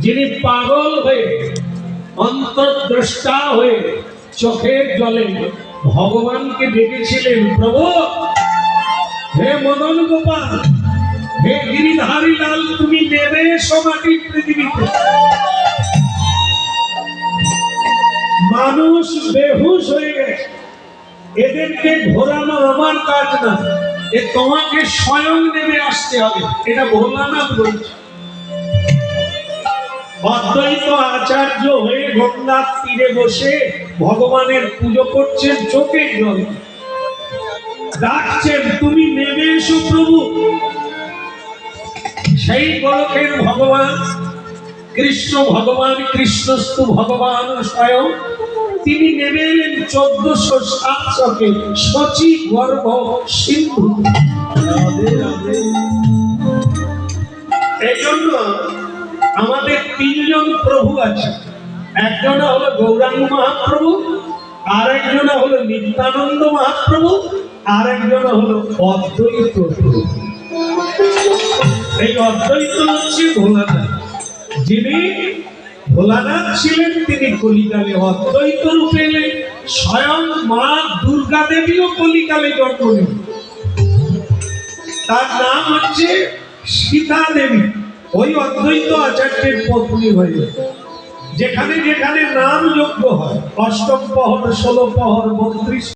যিনি পাগল হয়ে অন্তর্দ্রষ্টা হয়ে চোখের জলে ভগবানকে ডেকেছিলেন, প্রভু হে মদন গোপাল, হে গিরিধারী লাল, তুমি নেবে এসো মাটির পৃথিবীতে। মানুষ বেহুশ হয়ে গেছে, এদেরকে ঘোরানো আমার কাজ না, এ তোমাকে স্বয়ং নেমে আসতে হবে। এটা ভোলানাথ বলছে। অদ্বৈত আচার্য হয়ে গঙ্গার তীরে বসে ভগবানের পুজো করছেন, চোখের জল ডাকছেন, তুমি নেমে এসো প্রভু। সেই গোলকের ভগবান কৃষ্ণ, ভগবান কৃষ্ণস্তু ভগবান স্বয়ং, তিনি নেমে এলেন 1407 শকে শচী গর্ভ সিন্ধু। এই জন্য আমাদের তিনজন প্রভু আছে। একজন হলো গৌরাঙ্গ মহাপ্রভু, আর একজন হলো নিত্যানন্দ মহাপ্রভু, আর একজন হলো অদ্বৈত প্রভু। এই অদ্বৈত হচ্ছে ভোলানাথ। যিনি ভোলানাথ ছিলেন তিনি কলিকালে অদ্বৈত রূপে এলেন। স্বয়ং মা দুর্গা দেবীও কলিকালে জন্ম নিলেন। তার নাম হচ্ছে সীতা দেবী, ওই অদ্বৈত আচার্যের পত্নী হয়ে। যেখানে যেখানে নাম যজ্ঞ হয়, অষ্টম প্রহর, 16 প্রহর, 32